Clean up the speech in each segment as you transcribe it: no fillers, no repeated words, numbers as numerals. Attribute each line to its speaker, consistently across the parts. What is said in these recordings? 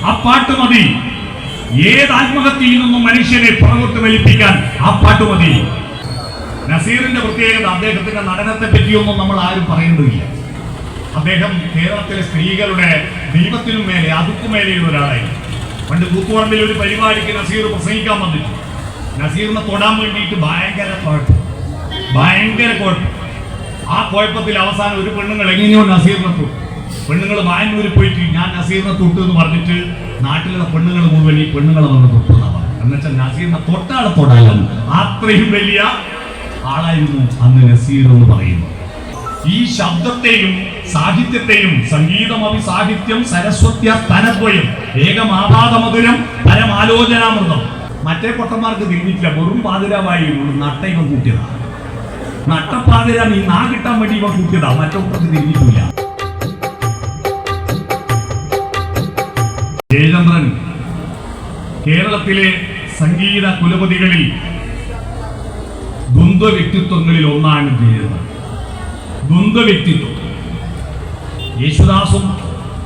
Speaker 1: ആ പാട്ട് മതി. ഏത് ആത്മഹത്യയിൽ നിന്നും മനുഷ്യനെ പുറകോട്ട് വലിപ്പിക്കാൻ ആ പാട്ട് മതി. നസീറിന്റെ പ്രത്യേകത, അദ്ദേഹത്തിന്റെ നടനത്തെ പറ്റിയൊന്നും നമ്മൾ ആരും പറയുന്നില്ല. അദ്ദേഹം കേരളത്തിലെ സ്ത്രീകളുടെ ദൈവത്തിനും മേലെ അതുക്കുമേലെയുള്ള ഒരാളായിരുന്നു. പണ്ട് കൂത്തുപറമ്പിൽ ഒരു പരിപാടിക്ക് നസീർ പ്രസംഗിക്കാൻ വന്നിട്ടു. നസീറിനെ തൊടാൻ വേണ്ടിയിട്ട് ഭയങ്കര കുഴപ്പം. ആ കുഴപ്പത്തിൽ അവസാനം ഒരു പെണ്ണുങ്ങൾ എങ്ങനെയോ നസീറിനെ തൊട്ടു. പെണ്ണുങ്ങൾ വായനൂരിൽ പോയിട്ട് ഞാൻ നസീറിനെ തൊട്ടു എന്ന് പറഞ്ഞിട്ട് നാട്ടിലുള്ള പെണ്ണുങ്ങൾ മുഴുവൻ ഈ പെണ്ണുങ്ങളെ വന്ന് തൊട്ടുന്നതാണ്. എന്നുവെച്ചാൽ നസീറിനെ തൊട്ടാളെ തൊടാലും അത്രയും വലിയ ആളായിരുന്നു അന്ന് നസീർ എന്ന് പറയുന്നു. ഈ ശബ്ദത്തെയും സാഹിത്യത്തെയും സംഗീതമവി സാഹിത്യം സരസ്വത്യ തനദ്വയം ഏകമാപാദമധുരം പരമാലോചനാമൃതം. മറ്റേ പൊട്ടന്മാർക്ക് തിരിഞ്ഞിട്ടില്ല. വെറും പാതിരാവായി നട്ട ഇവൻ കൂട്ടിയതാ. നട്ടപ്പാതിര നീ നാ കിട്ടാൻ വേണ്ടി ഇവൻ കൂട്ടിയതാ. മറ്റൊക്കെ തിരിഞ്ഞിട്ടില്ല. ജയചന്ദ്രൻ കേരളത്തിലെ സംഗീത കുലപതികളിൽ ദ്വന്ദ്വ വ്യക്തിത്വങ്ങളിൽ ഒന്നാണ് ജയചന്ദ്രൻ. ദ്വന്ദ്വ വ്യക്തിത്വം. യേശുദാസും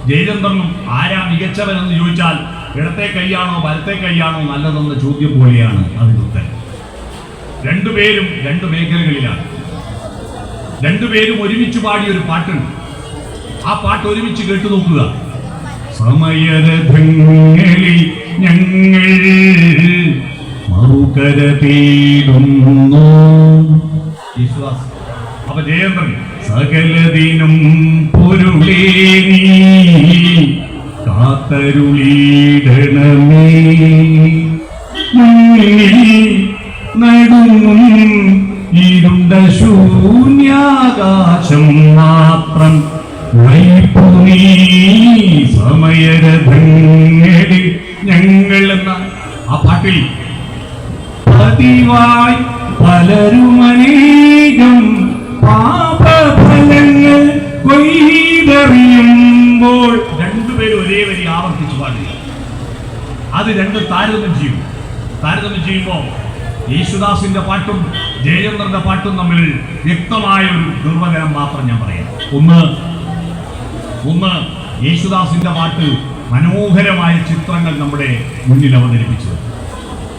Speaker 1: ജയചന്ദ്രനും ആരാ മികച്ചവനെന്ന് ചോദിച്ചാൽ ഇടത്തെ കൈയാണോ വലത്തെ കൈയാണോ നല്ലതെന്ന ചോദ്യം പോലെയാണ് അതിന് ഉത്തരം. രണ്ടുപേരും രണ്ട് മേഖലകളിലാണ്. രണ്ടുപേരും ഒരുമിച്ച് പാടിയ ഒരു പാട്ടുണ്ട്. ആ പാട്ട് ഒരുമിച്ച് കേട്ടു നോക്കുക. സമയരഥങ്ങളിൽ ഞങ്ങൾ മറുകര തേടുന്നു. യേശുദാസ്. അപ്പൊ ജയചന്ദ്രൻ സകലദിനം പൊരുളേ നീ കാത്തരുളീടണമേ നടുങ്ങും ഇരുണ്ട ശൂന്യാകാശം മാത്രം വൈപ്പുനീ സമയരഥങ്ങളിൽ ഞങ്ങൾ എന്ന ആ പാട്ടിൽ പതിവായി പലരുമനേകം പാപഫലങ്ങൾ കൊയ്തെറിയുമ്പോൾ രണ്ടുപേരും ഒരേ വരി ആവർത്തിച്ചു പാടുക. അത് രണ്ട് താരതമ്യം ചെയ്യുമ്പോൾ യേശുദാസിന്റെ പാട്ടും ജയചന്ദ്രന്റെ പാട്ടും തമ്മിൽ വ്യക്തമായ ഒരു നിർവചനം മാത്രം ഞാൻ പറയാം. ഒന്ന് യേശുദാസിന്റെ പാട്ട് മനോഹരമായ ചിത്രങ്ങൾ നമ്മുടെ മുന്നിൽ അവതരിപ്പിച്ചത്.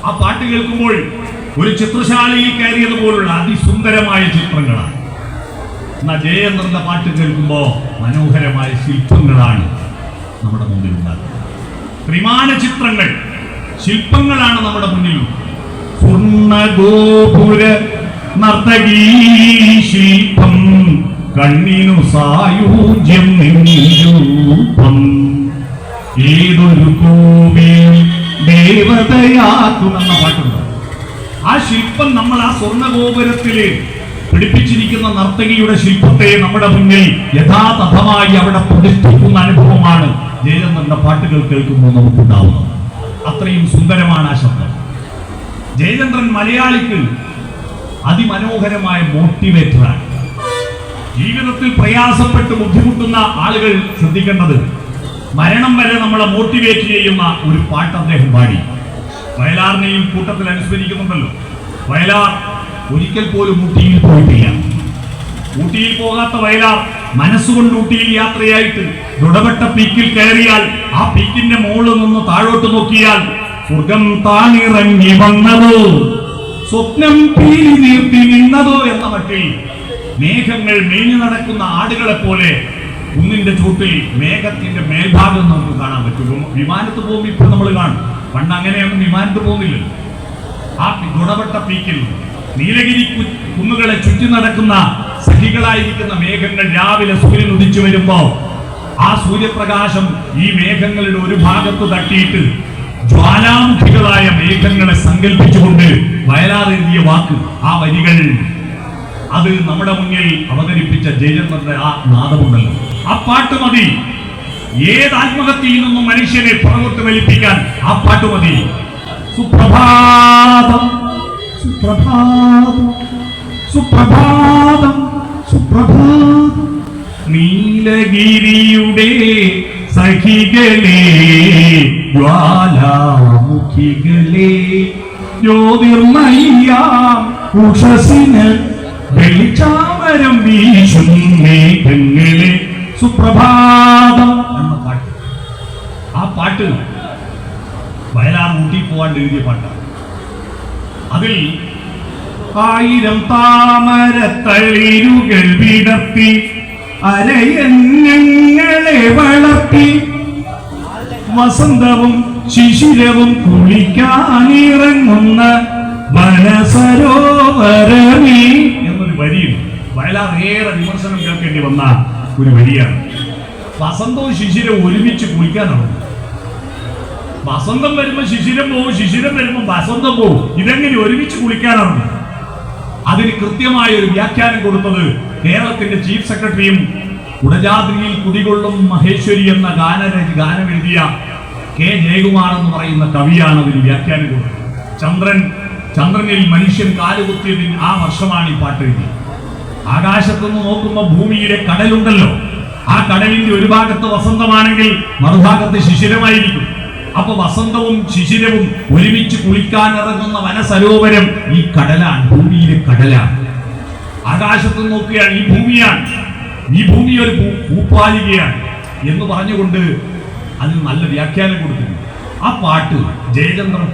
Speaker 1: ആ പാട്ട് കേൾക്കുമ്പോൾ ഒരു ചിത്രശാലയിൽ കയറിയതുപോലുള്ള അതിസുന്ദരമായ ചിത്രങ്ങളാണ്. എന്നാൽ ജയചന്ദ്രന്റെ പാട്ട് കേൾക്കുമ്പോൾ മനോഹരമായ ശില്പങ്ങളാണ് നമ്മുടെ മുന്നിലുണ്ടാകുന്നത്. ത്രിമാന ചിത്രങ്ങൾ, ശില്പങ്ങളാണ് നമ്മുടെ മുന്നിൽ. സ്വർണ്ണഗോപുര നർത്തകീ ശില്പം കണ്ണിനു സായൂജ്യം നിരൂപം ഏതൊരു കോവിൽ ദേവതയാക്കുമെന്ന പാട്ടുണ്ട്. ആ ശില്പം നമ്മൾ ആ സ്വർണ്ണഗോപുരത്തില് പിടിപ്പിച്ചിരിക്കുന്ന നർത്തകിയുടെ ശില്പത്തെ നമ്മുടെ മുന്നിൽ യഥാതഥമായി അവിടെ പ്രതിഷ്ഠിക്കുന്ന അനുഭവമാണ് ജയചന്ദ്രന്റെ പാട്ടുകൾ കേൾക്കുമ്പോൾ നമുക്കുണ്ടാവുന്നത്. അത്രയും സുന്ദരമാണ് ആ ശബ്ദം. ജയചന്ദ്രൻ മലയാളിക്ക് അതിമനോഹരമായ മോട്ടിവേറ്ററാണ്. ജീവിതത്തിൽ പ്രയാസപ്പെട്ട് ബുദ്ധിമുട്ടുന്ന ആളുകൾ ശ്രദ്ധിക്കേണ്ടത്, മരണം വരെ നമ്മളെ മോട്ടിവേറ്റ് ചെയ്യുന്ന ഒരു പാട്ട് അദ്ദേഹം പാടി. വയലാറിനെയും കൂട്ടത്തിൽ അനുസ്മരിക്കുന്നുണ്ടല്ലോ. വയലാർ ഒരിക്കൽ പോലും ഊട്ടിയിൽ പോയിട്ടില്ല. ഊട്ടിയിൽ പോകാത്ത വയലാർ മനസ്സുകൊണ്ട് ഊട്ടിയിൽ യാത്രയായിട്ട് ദുടപെട്ട പീക്കിൽ കയറിയാൽ ആ പീക്കിന്റെ മുകളിൽ നിന്ന് താഴോട്ട് നോക്കിയാൽ സ്വർഗം താണിറങ്ങി വന്നതോ സ്വപ്നം പീലി നീർത്തി നിന്നതോ എന്ന മട്ടിൽ മേഘങ്ങൾ മേഞ്ഞു നടക്കുന്ന ആടുകളെ പോലെ കുന്നിന്റെ ചൂട്ടിൽ മേഘത്തിന്റെ മേൽഭാഗം നമുക്ക് കാണാൻ പറ്റും. വിമാനത്ത് പോകുമ്പോൾ ഇപ്പോൾ നമ്മൾ കാണും. പണ്ട് അങ്ങനെയൊന്നും വിമാനത്ത് പോകുന്നില്ലല്ലോ. ആ ദുടപെട്ട പീക്കിൽ നീലഗിരി കുന്നുകളെ ചുറ്റി നടക്കുന്ന സഖികളായിരിക്കുന്ന മേഘങ്ങൾ രാവിലെ സൂര്യൻ ഉദിച്ചു വരുമ്പോ ആ സൂര്യപ്രകാശം ഈ മേഘങ്ങളുടെ ഒരു ഭാഗത്ത് തട്ടിയിട്ട് ജ്വാലാമുഖികളായ മേഘങ്ങളെ സങ്കല്പിച്ചുകൊണ്ട് വയലാർ എഴുതിയ വാക്ക്, ആ വരികൾ, അത് നമ്മുടെ മുന്നിൽ അവതരിപ്പിച്ച ജയചന്ദ്രന്റെ ആ നാദമുണ്ടല്ലോ. ആ പാട്ട് മതി. ഏത് ആത്മഹത്യയിൽ നിന്നും മനുഷ്യനെ പുറകോട്ട് വലിപ്പിക്കാൻ ആ പാട്ട് മതി. സുപ്രഭാതം സുപ്രഭാതം സുപ്രഭാതം സുപ്രഭാതം നീലഗിരിയുടെ സഖികളെ ജ്വാലാമുഖികളെ ജ്യോതിർമയ്യാം ഉഷസിന് വെളിച്ചാമരം വീശും മേഘങ്ങളെ സുപ്രഭാതം എന്ന പാട്ട്. ആ പാട്ട് വയലാർ ഊട്ടി പോവാണ്ട് എഴുതിയ പാട്ടാണ്. അതിൽ 1000 താമരത്തളിരുകൾ വിടർത്തി അരയന്നങ്ങളെ വളർത്തി വസന്തവും ശിശിരവും കുളിക്കാനിറങ്ങുന്ന വനസരോവരമേ എന്നൊരു വരിയുണ്ട്. വയലാർ ഏറെ വിമർശനം കേൾക്കേണ്ടി വന്ന ഒരു വരിയാണ്. വസന്തവും ശിശിരവും ഒരുമിച്ച് കുളിക്കാനാണ്. വസന്തം വരുമ്പോ ശിശിരം പോവും, ശിശിരം വരുമ്പോ വസന്തം പോവും. ഇതെങ്ങനെ ഒരുമിച്ച് കുളിക്കാനാണ്? അതിന് കൃത്യമായ ഒരു വ്യാഖ്യാനം കൊടുത്തത് കേരളത്തിന്റെ ചീഫ് സെക്രട്ടറിയും കുടജാദ്രിയിൽ കുടികൊള്ളും മഹേശ്വരി എന്ന ഗാനം എഴുതിയ കെ ജയകുമാർ എന്ന് പറയുന്ന കവിയാണ് അതിന് വ്യാഖ്യാനം കൊടുത്തത്. ചന്ദ്രനിൽ മനുഷ്യൻ കാലുകുത്തിയതിന് ആ വർഷമാണ് ഈ പാട്ട് എഴുതിയത്. ആകാശത്തുനിന്ന് നോക്കുമ്പോൾ ഭൂമിയിലെ കടലുണ്ടല്ലോ, ആ കടലിന്റെ ഒരു ഭാഗത്ത് വസന്തമാണെങ്കിൽ മറുഭാഗത്ത് ശിശിരമായിരിക്കും. അപ്പൊ വസന്തവും ശിശിരവും ഒരുമിച്ച് കുളിക്കാനിറങ്ങുന്ന വനസരോവരം ഈ കടലാണ്, ഭൂമിയിലെ കടലാണ്. ആകാശത്ത് നോക്കുകയാണ്, ഈ ഭൂമിയാണ്, ഈ ഭൂമി ഒരു പൂപ്പാലികയാണ് എന്ന് പറഞ്ഞുകൊണ്ട് അതിന് നല്ല വ്യാഖ്യാനം കൊടുക്കുന്നു. ആ പാട്ട് ജയചന്ദ്രൻ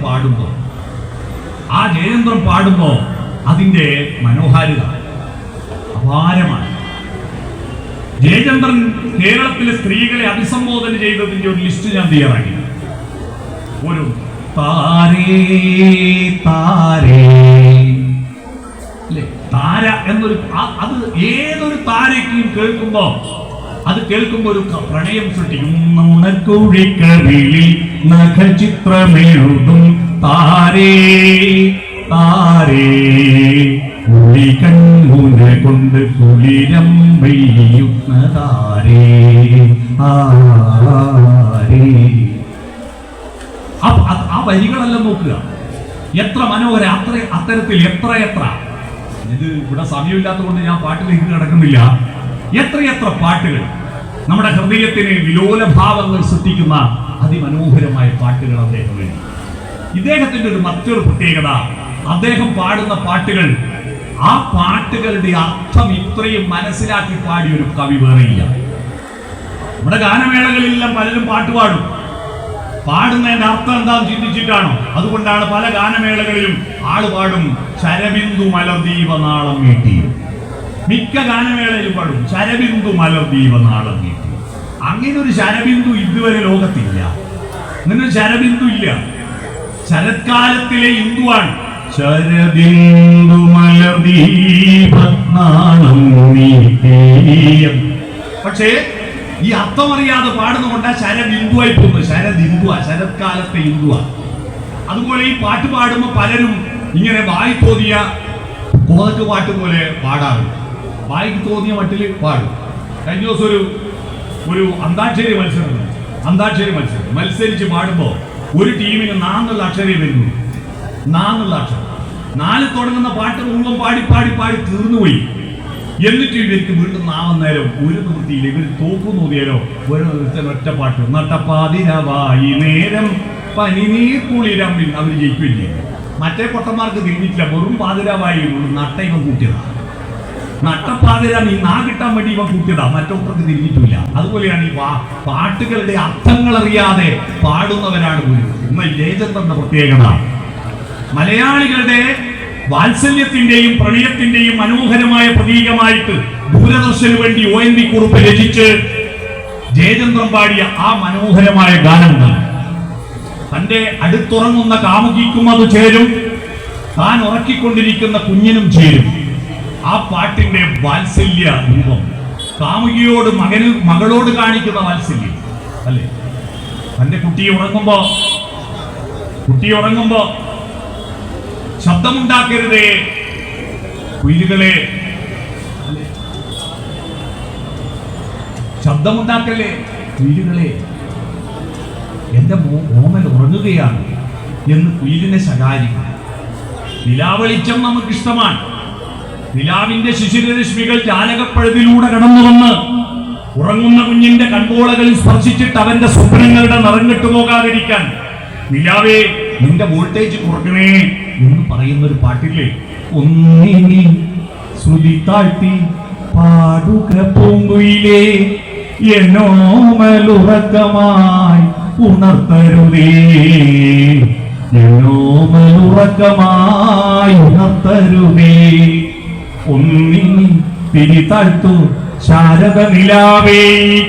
Speaker 1: പാടുമ്പോ അതിന്റെ മനോഹാരിത അപാരമാണ്. ജയചന്ദ്രൻ കേരളത്തിലെ സ്ത്രീകളെ അഭിസംബോധന ചെയ്തതിന്റെ ഒരു ലിസ്റ്റ് ഞാൻ തയ്യാറാക്കി. ഒരു താരേ താരേ അല്ലേ, താര എന്നൊരു അത് ഏതൊരു താരയ്ക്കും കേൾക്കുമ്പോ ഒരു പ്രണയം സൃഷ്ടിക്കും. നുണക്കുഴിക്കവിളിൽ നഖചിത്രമെഴുതും താരേ താരേ കുളി കൺമുന കൊണ്ട് കുളിരം പെയ്യുന്ന താരേ ആരേ. ആ വരികളെല്ലാം നോക്കുക, എത്ര മനോഹര, അത്തരത്തിൽ എത്ര ഇത് ഇവിടെ സമയമില്ലാത്തത് കൊണ്ട് ഞാൻ പാട്ടിലേക്ക് കിടക്കുന്നില്ല. എത്രയെത്ര പാട്ടുകൾ നമ്മുടെ ഹൃദയത്തിന് വിലോലഭാവങ്ങൾ സൃഷ്ടിക്കുന്ന അതിമനോഹരമായ പാട്ടുകൾ അദ്ദേഹം എഴുതി. ഇദ്ദേഹത്തിന്റെ മറ്റൊരു പ്രത്യേകത, അദ്ദേഹം പാടുന്ന പാട്ടുകൾ, ആ പാട്ടുകളുടെ അർത്ഥം ഇത്രയും മനസ്സിലാക്കി പാടിയ ഒരു കവി വേറെയില്ല. നമ്മുടെ ഗാനമേളകളിലെല്ലാം പലരും പാട്ട് പാടുന്നതിന്റെ അർത്ഥം എന്താണെന്ന് ചിന്തിച്ചിട്ടാണോ? അതുകൊണ്ടാണ് പല ഗാനമേളകളിലും ആള് പാടും ശരബിന്ദു മലർദീപനാളം നീട്ടി. മിക്ക ഗാനമേളയിലും പാടും ശരബിന്ദു മലർദീപനാളം നീട്ടി. അങ്ങനെ ഒരു ശരബിന്ദു ഇതുവരെ ലോകത്തില്ല. അങ്ങനെ ഒരു ശരബിന്ദു ഇല്ല. ശരത്കാലത്തിലെ ഹിന്ദുവാണ് ശരബിന്ദു മലർദീപനാളം നീട്ടി. പക്ഷേ ഈ അർത്ഥം അറിയാതെ പാടുന്നുകൊണ്ട് ശരബിന്ദുവായി പോകുന്നു. ശരത്കാലത്തെ ഹിന്ദുവാ. അതുപോലെ ഈ പാട്ട് പാടുമ്പോൾ പലരും ഇങ്ങനെ വായി തോന്നിയ കോതക്ക് പാട്ട് പോലെ പാടാറുണ്ട്. വായിക്ക് തോന്നിയ മട്ടിൽ പാടും. കഴിഞ്ഞ ദിവസം ഒരു അന്താക്ഷരി മത്സരം മത്സരിച്ച് പാടുമ്പോൾ ഒരു ടീമിന് 4 അക്ഷരേ വരുന്നു. 4 അക്ഷരം, 4 തുടങ്ങുന്ന പാട്ട് മുഴുവൻ പാടി തീർന്നുപോയി. എന്നിട്ട് ഇവർക്ക് വീണ്ടും നേരം ഒരു നിവൃത്തിയില്ല. ഇവർ തോക്കുന്നൂതിയാലോ ഒറ്റ പാട്ട് നട്ടപ്പാതിരവായി നേരം പനിനീർ കുളിരമ്പിൽ അവർ ജയിക്കില്ലേ. മറ്റേ പൊട്ടന്മാർക്ക് തിരിഞ്ഞിട്ടില്ല, വെറും പാതിരവായി നട്ട ഇവൻ കൂട്ടിയതാ. നട്ടപ്പാതിരാണ് ഈ കിട്ടാൻ വേണ്ടി ഇവൻ കൂട്ടിയതാ, മറ്റൊട്ടർക്ക് തിരിഞ്ഞിട്ടില്ല. അതുപോലെയാണ് ഈ പാട്ടുകളുടെ അർത്ഥങ്ങൾ അറിയാതെ പാടുന്നവരാണ് ഗുരു. എന്നാൽ ജയചന്ദ്രന്റെ പ്രത്യേകത മലയാളികളുടെ വാത്സല്യത്തിന്റെയും പ്രണയത്തിന്റെയും മനോഹരമായ പ്രതീകമായിട്ട് ദൂരദർശന് വേണ്ടി ONV കുറുപ്പ് രചിച്ച് ജയചന്ദ്രൻ പാടിയ ആ മനോഹരമായ ഗാനങ്ങൾ തന്റെ അടുത്തുറങ്ങുന്ന കാമുകിക്കും അത് ചേരും, താൻ ഉറക്കിക്കൊണ്ടിരിക്കുന്ന കുഞ്ഞിനും ചേരും. ആ പാട്ടിന്റെ വാത്സല്യ രൂപം, കാമുകിയോട് മകളോട് കാണിക്കുന്ന വാത്സല്യം അല്ലേ. തന്റെ കുട്ടി ഉറങ്ങുമ്പോ ശബ്ദമുണ്ടാക്കരുതേ കുയിലുകളെ, ശബ്ദമുണ്ടാക്കല്ലേ കുയിലുകളെ, എന്റെ മോമൽ ഉറങ്ങുകയാണ് എന്ന് കുയിലിനെ ശകാരിക്കും. നിലാവെളിച്ചം നമുക്കിഷ്ടമാണ്. നിലാവിന്റെ ശിശിരരശ്മികൾ ജാലകപ്പഴുതിലൂടെ കടന്നു വന്ന് ഉറങ്ങുന്ന കുഞ്ഞിന്റെ കൺപോളകളിൽ സ്പർശിച്ചിട്ട് അവന്റെ സ്വപ്നങ്ങളുടെ നിറം കെട്ടുപോകാതിരിക്കാൻ നിലാവേ നിന്റെ വോൾട്ടേജ് കുറക്കണേ എന്ന് പറയുന്ന ഒരു പാട്ടില്ലേ. ഒന്നിനി ശ്രുതി താഴ്ത്തി പാടുക പൂങ്കുയിലേ എന്നോമലുറക്കമായി ഉണർത്തരുതേ, എന്നോമലുറക്കമായി ഉണർത്തരുതേ. ഒന്നിനി തിരിതാഴ്ത്തു ശാരദ നിലാവേ,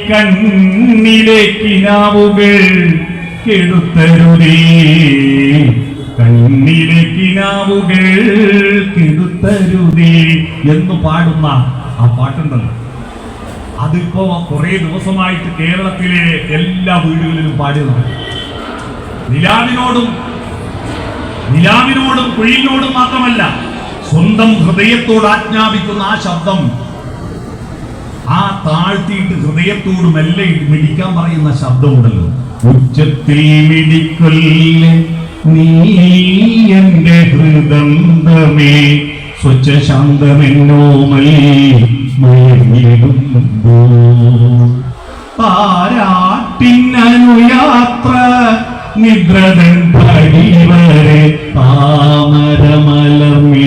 Speaker 1: കണ്ണിലേക്കിനാവുകൾ കെടുത്തരുതേ, കണ്ണിലേക്കിനാവുകൾ കെടുത്തരുതേ എന്ന് പാടുന്ന ആ പാട്ടുണ്ടല്ലോ, അതിപ്പോ കുറെ ദിവസമായിട്ട് കേരളത്തിലെ എല്ലാ വീടുകളിലും പാടുന്നത്. നിലാവിനോടും കുഴിയിനോടും മാത്രമല്ല, സ്വന്തം ഹൃദയത്തോട് ആജ്ഞാപിക്കുന്ന ആ ശബ്ദം, ആ താഴ്ത്തിയിട്ട് ഹൃദയത്തോട് മെല്ലെ മിടിക്കാൻ പറയുന്ന ശബ്ദമുണ്ടല്ലോ, ഉച്ചത്തിൽ മിടിക്കൊല്ലേ നീ എന്റെ ഹൃദന്തമേ, സ്വച്ഛ ശാന്തമെന്നോമൽ താരാട്ടിനനുയാത്ര നിദ്രതൻ പടിവരെ, താമരമലർമിഴി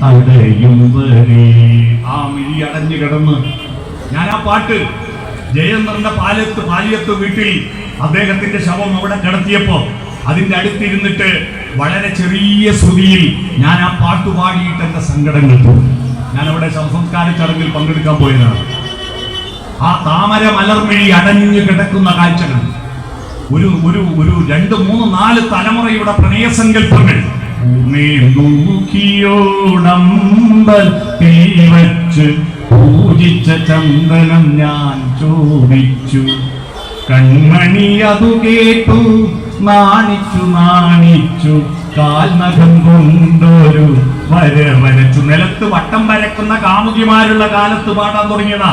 Speaker 1: അടയും വരെ. ആ മിഴി അടഞ്ഞു കിടന്ന് ഞാൻ ആ പാട്ട് ജയേന്ദ്രന്റെ പാലിയത്ത് വീട്ടിൽ അദ്ദേഹത്തിന്റെ ശവം അവിടെ കിടത്തിയപ്പോ അതിന്റെ അടുത്തിരുന്നിട്ട് വളരെ ചെറിയ ശ്രുതിയിൽ ഞാൻ ആ പാട്ട് പാടിയിട്ട് എന്റെ സങ്കടങ്ങൾ തോന്നി. ഞാൻ അവിടെ ശവസംസ്കാര ചടങ്ങിൽ പങ്കെടുക്കാൻ പോയതാണ്. ആ താമര മലർമിഴി അടഞ്ഞു കിടക്കുന്ന കാഴ്ചകൾ, ഒരു 2, 3, 4 തലമുറയുടെ പ്രണയസങ്കല്പങ്ങൾ വച്ച് പൂജിച്ച ചന്ദനം ഞാൻ ചോദിച്ചു, കൺമണി അതു കേട്ടു നാണിച്ചു, കാൽനഖം കൊണ്ടൊരു വര വരച്ചു. നിലത്ത് വട്ടം വരക്കുന്ന കാമുകിമാരുള്ള കാലത്ത് പാടാൻ തുടങ്ങിയതാ,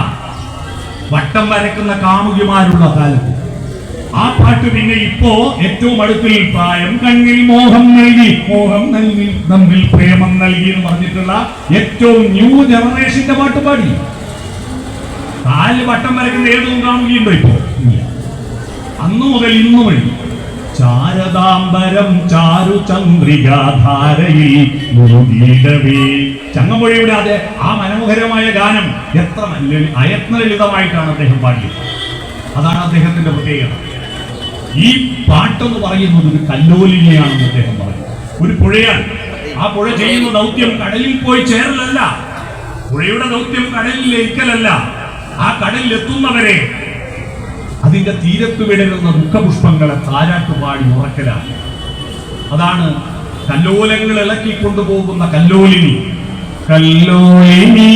Speaker 1: വട്ടം വരക്കുന്ന കാമുകിമാരുള്ള കാലത്ത്. ആ പാട്ട് പിന്നെ ഇപ്പോ ഏറ്റവും അടുത്തിൽ പ്രായം കണ്ണിൽ മോഹം നൽകി നമ്മിൽ പ്രേമം നൽകി എന്ന് പറഞ്ഞിട്ടുള്ള ഏറ്റവും ന്യൂ ജനറേഷന്റെ പാട്ട് പാടി. കാലിൽ വട്ടം വരക്കുന്ന ഏതും കാമുകിയുണ്ടോ ഇപ്പോ? അന്നു മുതൽ ഇന്നു വഴി ചാരതാംബരം ചാരു ചന്ദ്രികാധാരയിൽ മുഴുകിയിടവേ. ചങ്ങമ്പുഴയുടെ അതെ ആ മനോഹരമായ ഗാനം എത്ര അയത്നലളിതമായിട്ടാണ് അദ്ദേഹം പാടിയത്. അതാണ് അദ്ദേഹത്തിന്റെ പ്രത്യേകത. ഈ പാട്ടെന്ന് പറയുന്നത് ഒരു കല്ലോലിനെയാണെന്ന് അദ്ദേഹം പറഞ്ഞു. ഒരു പുഴയാണ്. ആ പുഴ ചെയ്യുന്ന ദൗത്യം കടലിൽ പോയി ചേരലല്ല, പുഴയുടെ ദൗത്യം കടലിൽ ലയിക്കലല്ല, ആ കടലിൽ എത്തുന്നവരെ അതിന്റെ തീരത്ത് വിടരുന്ന ദുഃഖപുഷ്പങ്ങളെ താരാട്ടുപാടി ഉറക്കലാണ്. അതാണ് കല്ലോലങ്ങൾ ഇളക്കി കൊണ്ടുപോകുന്ന കല്ലോലിനി. കല്ലോലിനി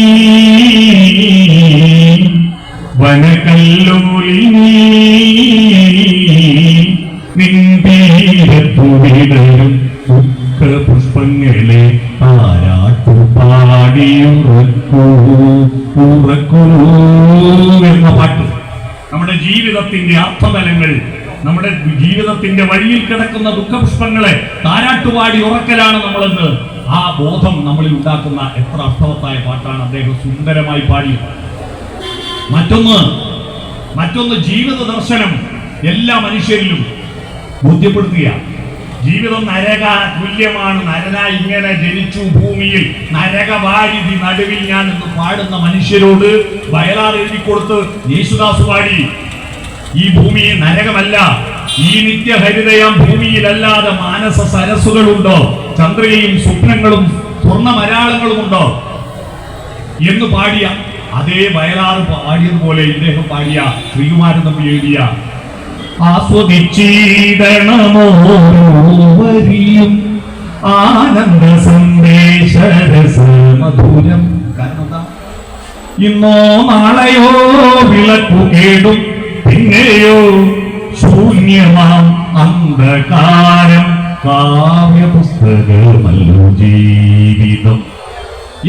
Speaker 1: വനകല്ലോലിനി നിൻതീരത്തുവിടരും ദുഃഖപുഷ്പങ്ങളെ താരാട്ടുപാടിയുറക്കൂ എന്ന പാട്ട് നമ്മുടെ ജീവിതത്തിന്റെ അർത്ഥതലങ്ങൾ, നമ്മുടെ ജീവിതത്തിന്റെ വഴിയിൽ കിടക്കുന്ന ദുഃഖപുഷ്പങ്ങളെ താരാട്ടുപാടി ഉറക്കലാണ് നമ്മളെന്ന് ആ ബോധം നമ്മളിൽ ഉണ്ടാക്കുന്ന എത്ര അർത്ഥവത്തായ പാട്ടാണ് അദ്ദേഹം സുന്ദരമായി പാടിയത്. മറ്റൊന്ന് ജീവിത ദർശനം എല്ലാ മനുഷ്യരിലും ബോധ്യപ്പെടുത്തുക. ജീവിതം നരക തുല്യമാണ്, നരനായി ഇങ്ങനെ ജനിച്ചു ഭൂമിയിൽ, നരകവാരിധി നടുവിൽ ഞാൻ എന്ന് പാടുന്ന മനുഷ്യരോട് വയലാർ എഴുതിക്കൊടുത്ത് യേശുദാസ് പാടി, ഈ ഭൂമി നരകമല്ല, ഈ നിത്യഹരിതയാം ഭൂമിയിലല്ലാതെ മാനസ സരസ്സുകളുണ്ടോ, ചന്ദ്രയും സ്വപ്നങ്ങളും സ്വർണ്ണമരാളങ്ങളും ഉണ്ടോ എന്ന് പാടിയ അതേ വയലാർ പാടിയതുപോലെ ഇദ്ദേഹം പാടിയ ശ്രീകുമാരൻ തമ്പി എഴുതിയ ആസ്വദിച്ചിടണമോരിയും ആനന്ദ സന്ദേശരസ മധുരം. കാരണം എന്താ? ഇന്നോ നാളെയോ വിളക്കു കേടും, പിന്നെയോ ശൂന്യമാം അന്ധകാരം, കാവ്യപുസ്തകമല്ലോ ജീവിതം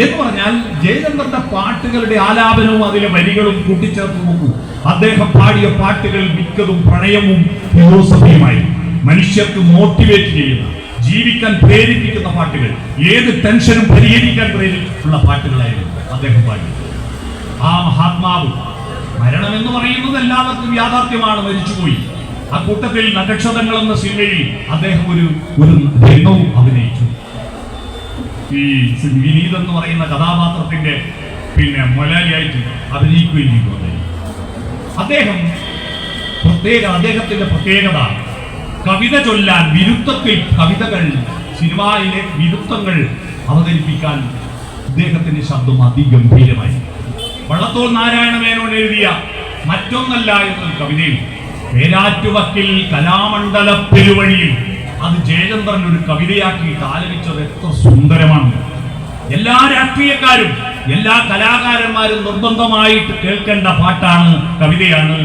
Speaker 1: എന്ന് പറഞ്ഞാൽ ജയചന്ദ്രന്റെ പാട്ടുകളുടെ ആലാപനവും അതിലെ വരികളും കൂട്ടിച്ചേർത്ത് നോക്കൂ. അദ്ദേഹം പാടിയ പാട്ടുകൾ മിക്കതും പ്രണയവും ഫിലോസഫിയുമായി മനുഷ്യർക്ക് മോട്ടിവേറ്റ് ചെയ്യുന്ന, ജീവിക്കാൻ പ്രേരിപ്പിക്കുന്ന പാട്ടുകൾ, ഏത് ടെൻഷനും പരിഹരിക്കാൻ പ്രേരിപ്പിച്ചിട്ടുള്ള പാട്ടുകളായിരുന്നു അദ്ദേഹം പാടിയത്. ആ മഹാത്മാവ് മരണം എന്ന് പറയുന്നത് എല്ലാവർക്കും യാഥാർത്ഥ്യമാണ്, മരിച്ചുപോയി. ആ കൂട്ടത്തിൽ നക്ഷത്രങ്ങൾ എന്ന സിനിമയിൽ അദ്ദേഹം ഒരു രംഗവും അഭിനയിച്ചു. ഈ വിനീത് എന്ന് പറയുന്ന കഥാപാത്രത്തിന്റെ മൊലാലിയായിട്ട് അഭിനയിക്കുകയും ചെയ്തു. അദ്ദേഹം അദ്ദേഹത്തിന്റെ പ്രത്യേകത കവിത ചൊല്ലാൻ വിരുദ്ധത്തിൽ കവിതകൾ, സിനിമയിലെ വിരുദ്ധങ്ങൾ അവതരിപ്പിക്കാൻ അദ്ദേഹത്തിന്റെ ശബ്ദം അതിഗംഭീരമായി. വള്ളത്തോൾ നാരായണ മേനോൻ എഴുതിയ മറ്റൊന്നല്ല എന്നൊരു കവിതയിൽ പേരാറ്റുവക്കിൽ കലാമണ്ഡല പെരുവഴിയിൽ അത് ജയചന്ദ്രൻ ഒരു കവിതയാക്കിയിട്ട് ആലപിച്ചത് എത്ര സുന്ദരമാണ്. എല്ലാ രാഷ്ട്രീയക്കാരും എല്ലാ കലാകാരന്മാരും നിർബന്ധമായിട്ട് കേൾക്കേണ്ട പാട്ടാണ്, കവിതയാണ്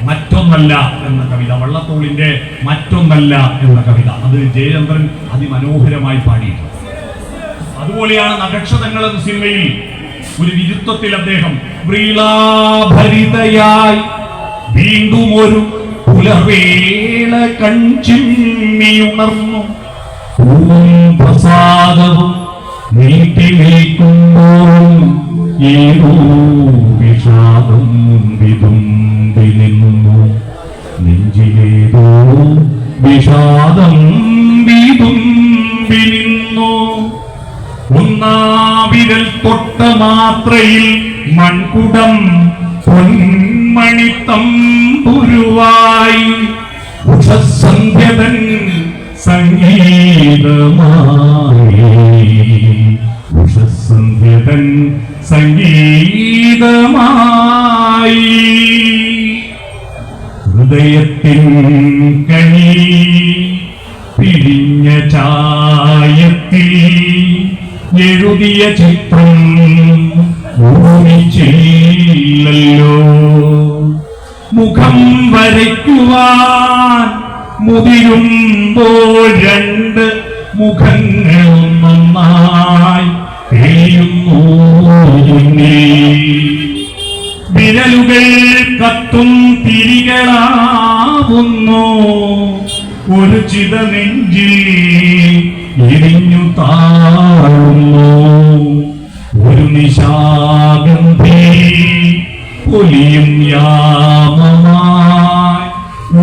Speaker 1: മറ്റൊന്നല്ല എന്ന കവിത. വള്ളത്തോളിന്റെ മറ്റൊന്നല്ല എന്ന കവിത അത് ജയചന്ദ്രൻ അതിമനോഹരമായി പാടിയിട്ടുണ്ട്. അതുപോലെയാണ് നക്ഷതങ്ങൾ എന്ന സിനിമയിൽ ഒരു വിരുദ്ധത്തിൽ അദ്ദേഹം വ്രീളാഭരിതയായി വീണ്ടും ഒരു പുലർവേള കൺചിമ്മിയുണർന്നു പ്രസാദവും നീട്ടി നിൽക്കുമ്പോൾ ഏതോ വിഷാദം വിതുമ്പി നിന്നു, നെഞ്ചിലേതോ വിഷാദം വിതുമ്പി നിന്നു. ഒന്നാവിരൽ തൊട്ട മാത്രയിൽ മൺകുടം പൊന്മണിത്തമ്പുരുവായി ഉഷസന്ധ്യതൻ സംഗീതമായി, ഉഷസന്ധ്യതൻ സംഗീതമായി. ഹൃദയത്തിൻ കണി പിരിഞ്ഞ ചായത്തിൽ എഴുതിയ ചിത്രം ഊന്നിച്ചില്ലല്ലോ, മുഖം വരയ്ക്കുവാൻ മുതിരുമ്പോൾ രണ്ട് മുഖങ്ങളൊന്നായി തെളിയുന്നു. വിരലുകൾ കത്തും തിരികളാവുന്നു, ഒരു ചിത നെഞ്ചിൽ എരിഞ്ഞു താഴുന്നു. ഒരു നിശാഗന്ധി പൊലിയും യാമമായി,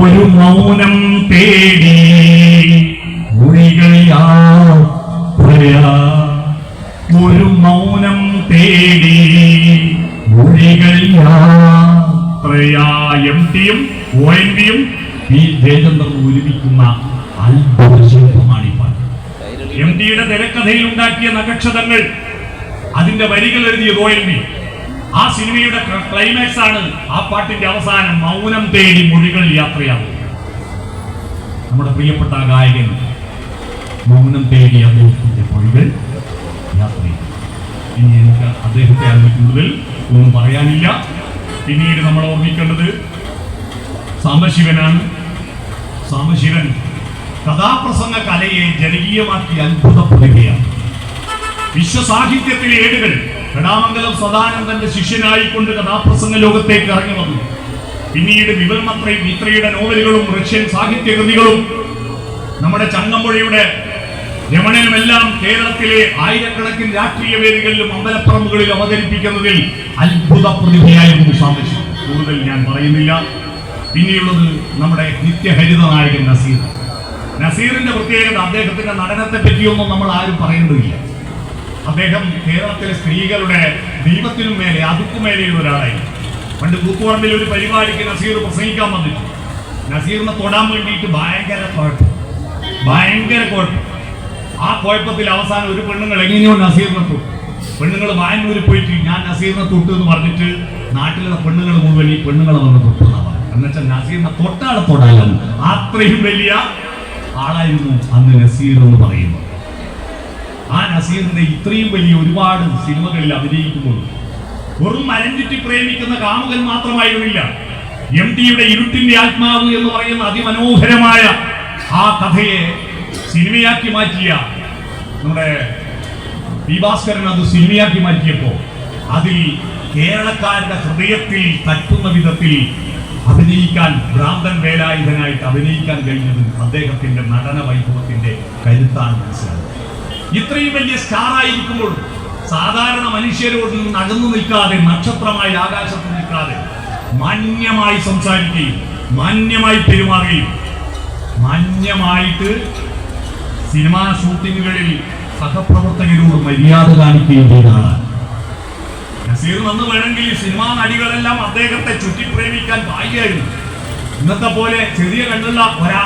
Speaker 1: ഒരു മൗനം തേടി മൊഴികൾ യാത്രയാ, ഒരു മൗനം തേടി മൊഴികൾ യാത്രയാ. എംടിയും ONVയും പി ജയചന്ദ്രൻ ഒരുമിക്കുന്ന അത്ഭുത ശില്പമാണ് ഈ പാട്ട്. എംടിയുടെ തിരക്കഥയിൽ ഉണ്ടാക്കിയ നക്ഷതങ്ങൾ, അതിന്റെ വരികൾ എഴുതിയത് ONV. ആ സിനിമയുടെ ക്ലൈമാക്സ് ആണ് ആ പാട്ടിന്റെ അവസാനം, മൗനം തേടി മൊഴികൾ യാത്രയാകും. നമ്മുടെ പ്രിയപ്പെട്ട ഗായകൻ മൗനം തേടി അദ്ദേഹത്തിന്റെ മൊഴികൾ യാത്രയാകും. ഇനി എനിക്ക് അദ്ദേഹത്തെ അതിൽ കൂടുതൽ ഒന്നും പറയാനില്ല. പിന്നീട് നമ്മൾ ഓർമ്മിക്കേണ്ടത് സാംബശിവനാണ്. സാംബശിവൻ കഥാപ്രസംഗ കലയെ ജനകീയമാക്കി അത്ഭുത പ്രതിഭയാണ്. വിശ്വസാഹിത്യത്തിലെ ഏടുകൾ കടാമംഗലം സദാനന്ദന്റെ ശിഷ്യനായിക്കൊണ്ട് കഥാപ്രസംഗ ലോകത്തേക്ക് ഇറങ്ങി വന്നു. പിന്നീട് വിമൽ മിത്രയുടെ നോവലുകളും റഷ്യൻ സാഹിത്യകൃതികളും നമ്മുടെ ചങ്ങമ്പുഴയുടെ രമണനുമെല്ലാം കേരളത്തിലെ ആയിരക്കണക്കിന് രാഷ്ട്രീയ വേദികളിലും അമ്പലപ്പറമ്പുകളിലും അവതരിപ്പിക്കുന്നതിൽ അത്ഭുത പ്രതിഭയായിരുന്നു സാംബശിവൻ. കൂടുതൽ ഞാൻ പറയുന്നില്ല. പിന്നെയുള്ളത് നമ്മുടെ നിത്യഹരിത നായകൻ നസീർ. നസീറിന്റെ പ്രത്യേകത, അദ്ദേഹത്തിന്റെ നടനത്തെ പറ്റിയൊന്നും നമ്മൾ ആരും പറയേണ്ടതില്ല. അദ്ദേഹം കേരളത്തിലെ സ്ത്രീകളുടെ ദൈവത്തിനും മേലെ അതുക്കുമേലെയുള്ള ഒരാളായിരുന്നു. പണ്ട് കൂത്തുപറമ്പിൽ ഒരു പരിപാടിക്ക് നസീർ പ്രസംഗിക്കാൻ വന്നിട്ടു. നസീറിനെ തൊടാൻ വേണ്ടിയിട്ട് ഭയങ്കര കുഴപ്പം. ആ കുഴപ്പത്തിൽ അവസാനം ഒരു പെണ്ണുങ്ങൾ എങ്ങനെയോ നസീറിനെ തൊട്ടു. പെണ്ണുങ്ങൾ വായനൂരിൽ പോയിട്ട് ഞാൻ നസീറിനെ തൊട്ടു എന്ന് പറഞ്ഞിട്ട് നാട്ടിലുള്ള പെണ്ണുങ്ങൾ മുഴുവൻ ഈ പെണ്ണുങ്ങളെ വന്ന് തൊട്ടു എന്നാണ്. എന്നുവെച്ചാൽ നസീറിനെ തൊട്ടാളെ തൊടാലും അത്രയും വലിയ ആളായിരുന്നു അന്ന് നസീർ എന്ന് പറയുന്നത്. ആ നസീറിന്റെ ഇത്രയും വലിയ ഒരുപാട് സിനിമകളിൽ അഭിനയിക്കുമ്പോൾ വെറും മരഞ്ചുറ്റി പ്രേമിക്കുന്ന കാമുകൻ മാത്രമായിരുന്നില്ല. എംടിയുടെ ഇരുട്ടിന്റെ ആത്മാവ് എന്ന് പറയുന്ന അതിമനോഹരമായ ആ കഥയെ സിനിമയാക്കി മാറ്റിയ നമ്മുടെ പി ഭാസ്കരൻ അത് സിനിമയാക്കി മാറ്റിയപ്പോ അതിൽ കേരളക്കാരുടെ ഹൃദയത്തിൽ തട്ടുന്ന വിധത്തിൽ അഭിനയിക്കാൻ, ഭ്രാന്തൻ വേലായുധനായിട്ട് അഭിനയിക്കാൻ കഴിഞ്ഞത് അദ്ദേഹത്തിന്റെ നടന വൈഭവത്തിന്റെ കരുത്താണ് മനസ്സിലായത്. ഇത്രയും വലിയ സ്റ്റാർ ആയിരിക്കുമ്പോൾ സാധാരണ മനുഷ്യരോട് നിന്ന് അകന്നു നിൽക്കാതെ, നക്ഷത്രമായി ആകാശത്ത് നിൽക്കാതെ മാന്യമായി സംസാരിക്കുകയും മാന്യമായി പെരുമാറുകയും മാന്യമായിട്ട് സിനിമാ ഷൂട്ടിങ്ങുകളിൽ സഹപ്രവർത്തകരോട് മര്യാദ കാണിക്കുകയും ചെയ്ത ആളാണ് നസീർ. എന്ന് വേണമെങ്കിൽ സിനിമാ നടികളെല്ലാം അദ്ദേഹത്തെ ചുറ്റിപ്രേമിക്കാൻ ഭാഗ്യമായിരുന്നു. ഇന്നത്തെ പോലെ ചെറിയ കണ്ണുള്ള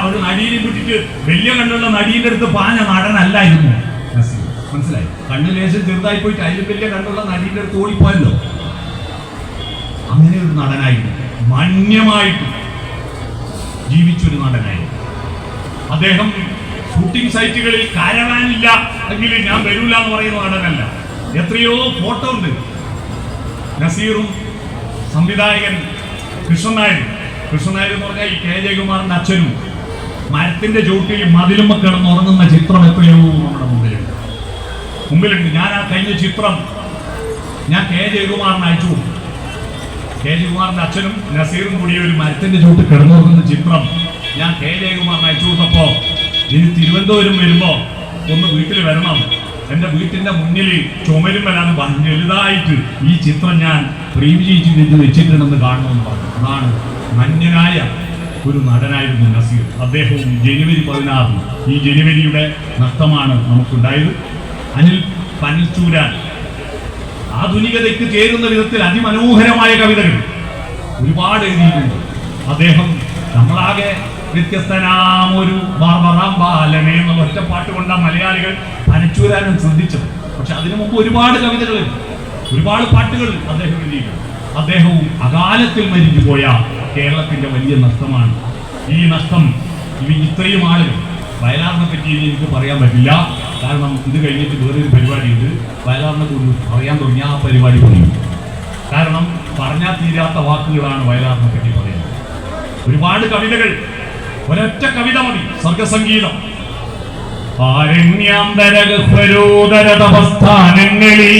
Speaker 1: ഒരു നടീനെ വിട്ടിട്ട് വലിയ കണ്ണുള്ള നടീന്റെ അടുത്ത് പാഞ്ഞ നടനല്ലായിരുന്നു നസീർ. മനസ്സിലായി? കണ്ണ് ലേശം ചെറുതായി പോയിട്ട് അതിലും വലിയ കണ്ണുള്ള നടീന്റെ അടുത്ത് ഓടിപ്പോയല്ലോ. അങ്ങനെ ഒരു നടനായിരുന്നു, മാന്യമായിട്ട് ജീവിച്ചൊരു നടനായിരുന്നു അദ്ദേഹം. ഷൂട്ടിംഗ് സൈറ്റുകളിൽ കാരവാനില്ല എങ്കിൽ ഞാൻ വരൂല എന്ന് പറയുന്ന നടനല്ല. എത്രയോ ഫോട്ടോ ഉണ്ട്. നസീറും സംവിധായകൻ കൃഷ്ണനായർ എന്ന് പറഞ്ഞാൽ ഈ കെ ജയകുമാറിന്റെ അച്ഛനും മരത്തിന്റെ ചുവട്ടിൽ മതിലുമ്മ കിടന്നുറങ്ങുന്ന ചിത്രം എത്രയോ നമ്മുടെ മുമ്പിലുണ്ട്. ഞാൻ ആ കഴിഞ്ഞ ചിത്രം ഞാൻ കെ ജയകുമാറിന് അയച്ചു കൊടുത്തു. കെ ജയകുമാറിന്റെ അച്ഛനും നസീറും കൂടി ഒരു മരത്തിന്റെ ചുവട്ടിൽ കിടന്നുറങ്ങുന്ന ചിത്രം ഞാൻ കെ ജയകുമാറിന് അയച്ചു കൊടുത്തപ്പോ, ഇനി തിരുവനന്തപുരം വരുമ്പോ ഒന്ന് വീട്ടിൽ വരണം, എന്റെ വീട്ടിന്റെ മുന്നിൽ ചുമരും വരാൻ വലുതായിട്ട് ഈ ചിത്രം ഞാൻ പ്രീവിജയിച്ച് വെച്ചിട്ടുണ്ടെന്ന് കാണണമെന്ന് പറഞ്ഞു. അതാണ് മന്യനായ ഒരു നടനായിരുന്നു നസീർ. അദ്ദേഹവും ജനുവരി 16 ഈ ജനുവരിയുടെ നഷ്ടമാണ് നമുക്കുണ്ടായത്. അനിൽ പനിൽച്ചൂരാൻ ആധുനികതയ്ക്ക് ചേരുന്ന വിധത്തിൽ അതിമനോഹരമായ കവിതകൾ ഒരുപാട് എഴുതിയിട്ടുണ്ട് അദ്ദേഹം. നമ്മളാകെ വ്യത്യസ്തനാമൊരു ബാർബറാം ബാലനെ എന്നുള്ള ഒറ്റപ്പാട്ട് കൊണ്ടാണ് മലയാളികൾ പനച്ചൂരാനും ശ്രദ്ധിച്ചത്. പക്ഷെ അതിനു മുമ്പ് ഒരുപാട് കവിതകൾ, ഒരുപാട് പാട്ടുകൾ അദ്ദേഹം എഴുതിയിട്ടുണ്ട്. അദ്ദേഹവും അകാലത്തിൽ മരിച്ചുപോയ കേരളത്തിന്റെ വലിയ നഷ്ടമാണ്. ഈ നഷ്ടം ഇത്രയും ആളുകൾ, വയലാറിനെ പറ്റി എനിക്ക് പറയാൻ പറ്റില്ല, കാരണം ഇത് കഴിഞ്ഞിട്ട് വേറൊരു പരിപാടിയുണ്ട്. വയലാറിനെ കുറിച്ച് പറയാൻ തുടങ്ങിയ ആ പരിപാടി പറയും. കാരണം പറഞ്ഞാൽ തീരാത്ത വാക്കുകളാണ് വയലാറിനെ പറ്റി പറയുന്നത്. ഒരുപാട് കവിതകൾ, ഒരൊറ്റ കവിത മതി, സർഗസംഗീതം. ആരണ്യാന്തരഗഹ്വരോദരതപസ്ഥാനങ്ങളിൽ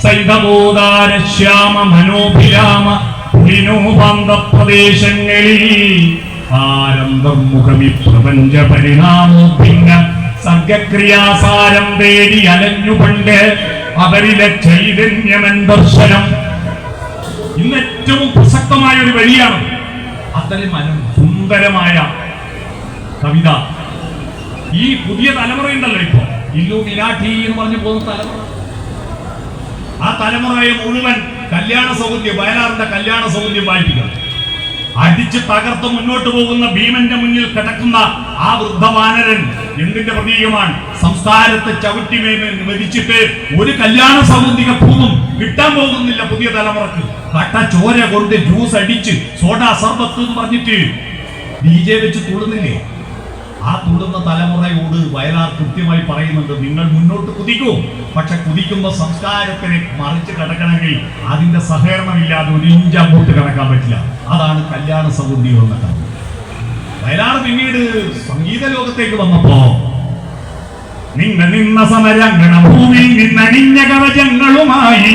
Speaker 1: സൈതബോധാര ശ്യാമ മനോഭിരാമ പുലിനോപാന്തപ്രദേശങ്ങളിൽ ആരന്തർമുഖമി പ്രപഞ്ച പരിണാമോഭിന്ന സർഗക്രിയാസാരം തേടി അലഞ്ഞു പണ്ട് അവരിലെ ചൈതന്യമെൻ ദർശനം. ഇന്ന് ഏറ്റവും പ്രസക്തമായ ഒരു വരിയാണ്. അത്രയും സുന്ദരമായ കവിത ഈ പുതിയ തലമുറയുണ്ടല്ലോ, ഇപ്പോ ഇല്ലുമിനാട്ടി എന്ന് പറഞ്ഞു പോകുന്ന തലമുറ, ആ തലമുറയെ മുഴുവൻ കല്യാണ സൗകര്യം, വയലാറിന്റെ കല്യാണ സൗകര്യം വായിപ്പിക്കുക. അടിച്ച് തകർത്ത് മുന്നോട്ട് പോകുന്ന ഭീമന്റെ മുന്നിൽ കിടക്കുന്ന ആ വൃദ്ധവാനരൻ എന്തിന്റെ പ്രതീകമാണ്? സംസ്കാരത്തെ ചവിട്ടി മെതിച്ചിട്ട് ഒരു കല്യാണ സൗന്ദര്യ പൂവും കിട്ടാൻ പോകുന്നില്ല പുതിയ തലമുറക്ക്. കട്ട ചോര കൊണ്ട് ജ്യൂസ് അടിച്ച് സോഡ സർബത്ത് എന്ന് പറഞ്ഞിട്ട് DJ വെച്ച് തുള്ളുന്നില്ലേ? ആ തുള്ളുന്ന തലമുറയോട് വയലാർ കൃത്യമായി പറയുന്നുണ്ട്, നിങ്ങൾ മുന്നോട്ട് കുതിക്കൂ, പക്ഷെ കുതിക്കുമ്പോൾ സംസ്കാരത്തിനെ മറിച്ച് കിടക്കണമെങ്കിൽ അതിന്റെ സഹകരണമില്ലാതെ ഒരു ഇഞ്ച് അങ്ങോട്ട് കിടക്കാൻ പറ്റില്ല. അതാണ് കല്യാണ സൗന്ദര്യം എന്ന കാര്യം. വയലാർ പിന്നീട് സംഗീത ലോകത്തേക്ക് വന്നപ്പോ നിന്ന സമരംഗണ ഭൂമിയിൽ നിന്നണിഞ്ഞ കവചങ്ങളുമായി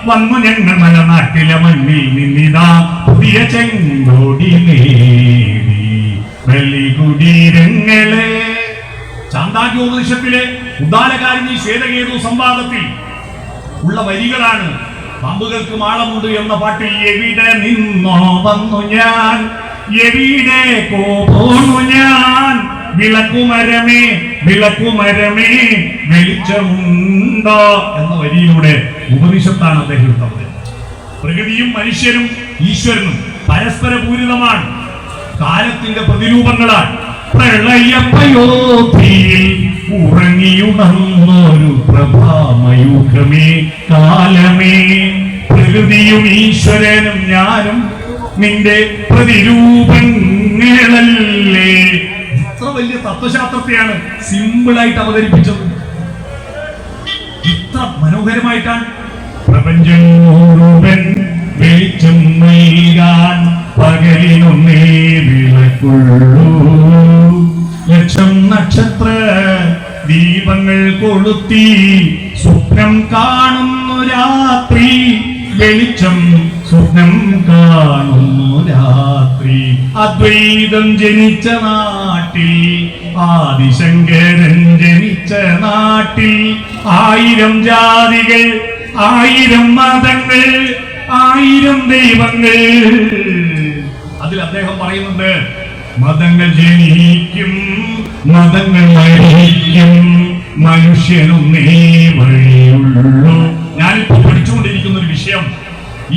Speaker 1: വന്നു ഞങ്ങൾ മലനാട്ടിലെ മണ്ണിൽ നിന്നിതാ പുതിയ ചെങ്കോടി ബലികുടീരങ്ങളെ. ചാന്ദാഗ്യോപനിഷത്തിലെ ഉദാലകാരിണി ശ്വേതകേതു സംവാദത്തിൽ ഉള്ള വരികളാണ്. പാമ്പുകൾക്ക് മാളമുണ്ട് എന്ന പാട്ടിൽ എവിടെ നിന്നോ വന്നു ഞാൻ, എവിടെ പോന്നു ഞാൻ, വിളക്കുമരമേ വിളക്കുമരമേ വെളിച്ചമുണ്ടോ എന്ന വരിയിലൂടെ ഉപനിഷത്താണ് അദ്ദേഹം തന്നത്. പ്രകൃതിയും മനുഷ്യരും ഈശ്വരനും പരസ്പര പൂരിതമാണ്, കാലത്തിന്റെ പ്രതിരൂപങ്ങളാണ്. പ്രളയപയോധിയിൽ ഉറങ്ങിയുണർന്നൊരു പ്രഭാമയൂഖമേ കാലമേ, പ്രകൃതിയും ഈശ്വരനും ഞാനും നിന്റെ പ്രതിരൂപങ്ങളല്ലേ. ഇത്ര വലിയ തത്വശാസ്ത്രത്തെയാണ് സിമ്പിളായിട്ട് അവതരിപ്പിച്ചത്. ഇത്ര മനോഹരമായിട്ടാണ്. പ്രപഞ്ചം മുഴുവൻ വെളിച്ചം നൽകാൻ പകലിനൊന്നേ വിളക്കുള്ളൂ, ലക്ഷം നക്ഷത്ര ദീപങ്ങൾ കൊളുത്തി സ്വപ്നം കാണുന്നു രാത്രി, വെളിച്ചം സ്വപ്നം കാണുന്നു രാത്രി. അദ്വൈതം ജനിച്ച നാട്ടിൽ, ആദിശങ്കരൻ ജനിച്ച നാട്ടിൽ, 1000 ജാതികൾ, 1000 മതങ്ങൾ, 1000 ദൈവങ്ങൾ. അതിൽ അദ്ദേഹം പറയുന്നുണ്ട്, മതങ്ങൾ ജനിക്കും, മതങ്ങൾ മരിക്കും, മനുഷ്യനൊന്നേ വഴിയുള്ളൂ. ഞാനിപ്പോ പഠിച്ചുകൊണ്ടിരിക്കുന്ന ഒരു വിഷയം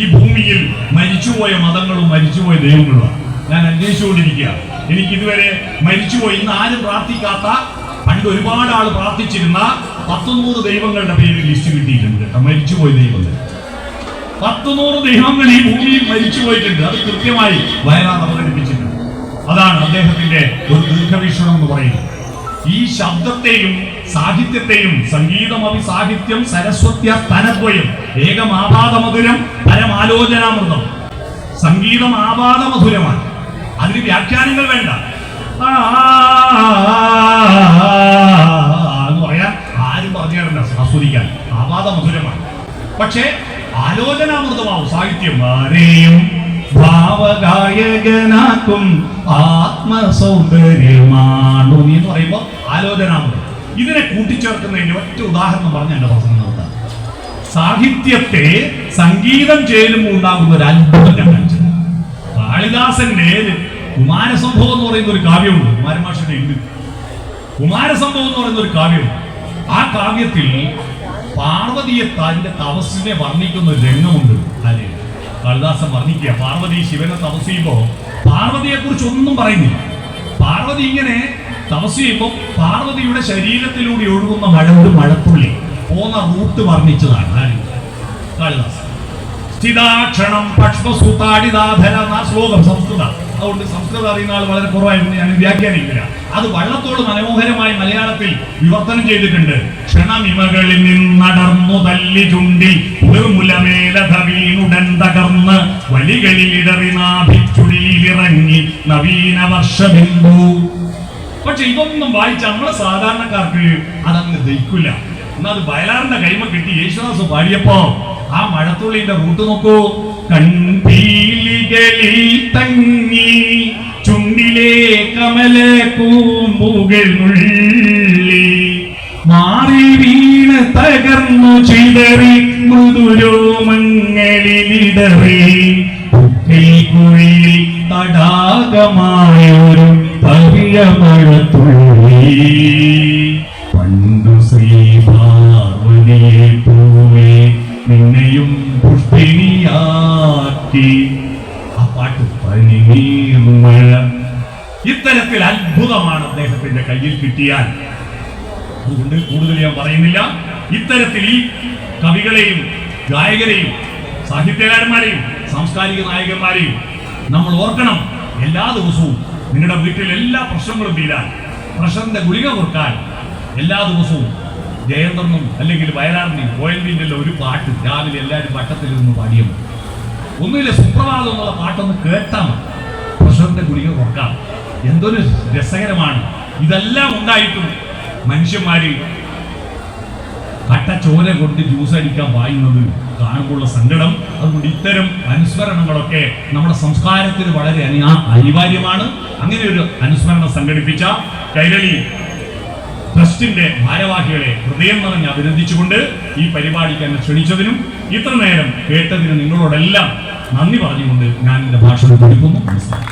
Speaker 1: ഈ ഭൂമിയിൽ മരിച്ചുപോയ മതങ്ങളും മരിച്ചുപോയ ദൈവങ്ങളുമാണ്. ഞാൻ അന്വേഷിച്ചുകൊണ്ടിരിക്കുക. എനിക്ക് ഇതുവരെ മരിച്ചുപോയി ഇന്ന് ആരും പ്രാർത്ഥിക്കാത്ത, പണ്ട് ഒരുപാട് ആൾ പ്രാർത്ഥിച്ചിരുന്ന 100 ദൈവങ്ങളുടെ പേര് ലിസ്റ്റ് കിട്ടിയിട്ടുണ്ട് കേട്ടോ. മരിച്ചുപോയ ദൈവങ്ങൾ 100 ദൈവങ്ങൾ ഈ ഭൂമിയിൽ മരിച്ചു പോയിട്ടുണ്ട്. അത് കൃത്യമായി വയലാർ അവതരിപ്പിച്ചിട്ടുണ്ട്. അതാണ് അദ്ദേഹത്തിന്റെ ഒരു ദീർഘവീക്ഷണം എന്ന് പറയുന്നത്. ഈ ശബ്ദത്തെയും സാഹിത്യത്തെയും, സംഗീതമഭി സാഹിത്യം സരസ്വത്യ തനദ്വയം ഏകമാപാദമധുരം പരമാലോചനാമൃതം. സംഗീതം ആപാദമധുരമാണ്, അതിന് വ്യാഖ്യാനങ്ങൾ വേണ്ട. എന്ന് പറയാൻ ആരും പറഞ്ഞു തരണ്ട, ആസ്വദിക്കാൻ ആപാദമധുരമാണ്. പക്ഷേ ആലോചനാമൃതമാവും സാഹിത്യം. ആരെയും ഭാവഗായകനാക്കും ആത്മസൗന്ദര്യമാണു നീ എന്ന് പറയുമ്പോൾ ആലോചനാമൃതം. ഇതിനെ കൂട്ടിച്ചേർക്കുന്നതിന്റെ ഒറ്റ ഉദാഹരണം പറഞ്ഞ എന്റെ പ്രസംഗം നടത്താം. സാഹിത്യത്തെ സംഗീതം ചേരുമ്പോൾ ഉണ്ടാകുന്ന ഒരു അത്ഭുതം ഞാൻ കാണിച്ചത്. കാളിദാസന്റെ കുമാരസംഭവം എന്ന് പറയുന്ന ഒരു കാവ്യമുണ്ട്. കുമാരമാഷയുടെ ഉണ്ട് കുമാരസംഭവം എന്ന് പറയുന്ന ഒരു കാവ്യമുണ്ട്. ആ കാവ്യത്തിൽ പാർവതിയെ തന്റെ തപസ്സിനെ വർണ്ണിക്കുന്ന ഒരു രംഗമുണ്ട്. അല്ലെ, കാളിദാസൻ വർണ്ണിക്കുക. പാർവതി ശിവനെ തപസ് ചെയ്യുമ്പോ പാർവതിയെ കുറിച്ച് ഒന്നും പറയുന്നില്ല. പാർവതി ഇങ്ങനെ തപസ് ചെയ്യുമ്പോൾ പാർവതിയുടെ ശരീരത്തിലൂടെ ഒഴുകുന്ന മഴത്തുള്ളി പോകുന്ന റൂട്ട് വർണ്ണിച്ചതാണ് കാളിദാസൻ. സ്ഥിതാക്ഷണം പക്ഷസൂതാടിതാധര എന്ന ശ്ലോകം സംസ്കൃതം. അതുകൊണ്ട് സംസ്കൃതം അറിയുന്ന ആൾ വളരെ കുറവായിരുന്നു, ഞാൻ വ്യാഖ്യാനിക്കില്ല. അത് വള്ളത്തോട് മനോഹരമായി മലയാളത്തിൽ വിവർത്തനം ചെയ്തിട്ടുണ്ട്. ക്ഷണമിമകളിൽ നിന്നടർന്നു തല്ലി ചുണ്ടിൽ ഉയർമുലമേലധ വീണുടൻ തകർന്ന് വലികളിൽ ഇടറിനാഭിച്ചുടിയിലിറങ്ങി നവീന വർഷബിന്ദു. പക്ഷെ ഇതൊന്നും വായിച്ച നമ്മളെ സാധാരണക്കാർക്ക് അതങ്ങ് ദഹിക്കില്ല. എന്നാൽ അത് വയലാറിന്റെ കൈമ കിട്ടി യേശുദാസ് പാടിയപ്പോ ആ മഴത്തുള്ളിന്റെ റൂട്ട് നോക്കൂ. കൺപീലികളിൽ തങ്ങി ചുണ്ടിലെ കമല കൂമ്പുകൾ നുള്ളി മാറി വീണ് തകർന്നു ചിതറി മൃദുരോമങ്ങളിലിടറി കുഴിയിൽ തടാകമായൊരു പവിയ മഴത്തുള്ളി പണ്ടു ശ്രീ പാർവതിയെ പൂവേ നിന്നെയും പുഷ്പിണിയാക്കി. ആ പാട്ട് പനിനീർമഴ. ഇത്തരത്തിൽ അത്ഭുതമാണ് അദ്ദേഹത്തിന്റെ കയ്യിൽ കിട്ടിയാൽ. അതുകൊണ്ട് കൂടുതൽ ഞാൻ പറയുന്നില്ല. ഇത്തരത്തിൽ ഈ കവികളെയും ഗായകരെയും സാഹിത്യകാരന്മാരെയും സാംസ്കാരിക നായകന്മാരെയും നമ്മൾ ഓർക്കണം. എല്ലാ ദിവസവും നിങ്ങളുടെ വീട്ടിൽ എല്ലാ പ്രശ്നങ്ങളും തീരാൻ, പ്രഷറിന്റെ ഗുളിക കൊടുക്കാൻ എല്ലാ ദിവസവും ജയന്തനും അല്ലെങ്കിൽ വയലാറിന്റെയും കോയന്റിന്റെ ഒരു പാട്ട് രാവിലെ എല്ലാവരും വട്ടത്തിൽ നിന്ന് പാടിയത്. ഒന്നുമില്ല, സുപ്രഭാതം എന്നുള്ള പാട്ടൊന്ന് കേട്ടാൽ പ്രഷറിന്റെ ഗുളിക കൊടുക്കാം. എന്തൊരു രസകരമാണ്. ഇതെല്ലാം ഉണ്ടായിട്ടും മനുഷ്യന്മാര് കട്ടച്ചോര കൊണ്ട് ജ്യൂസ് അടിക്കാൻ പായുന്നത് കാണുമ്പോഴുള്ള സങ്കടം. അതുകൊണ്ട് ഇത്തരം അനുസ്മരണങ്ങളൊക്കെ നമ്മുടെ സംസ്കാരത്തിന് വളരെ അനിവാര്യമാണ്. അങ്ങനെ ഒരു അനുസ്മരണം സംഘടിപ്പിച്ച കൈരളി ട്രസ്റ്റിന്റെ ഭാരവാഹികളെ ഹൃദയം നിറഞ്ഞ് അഭിനന്ദിച്ചുകൊണ്ട് ഈ പരിപാടിക്ക് എന്നെ ക്ഷണിച്ചതിനും ഇത്ര നേരം കേട്ടതിനും നിങ്ങളോടെല്ലാം നന്ദി പറഞ്ഞുകൊണ്ട് ഞാൻ എന്റെ ഭാഷണം കൊടുക്കുന്നു. നമസ്കാരം.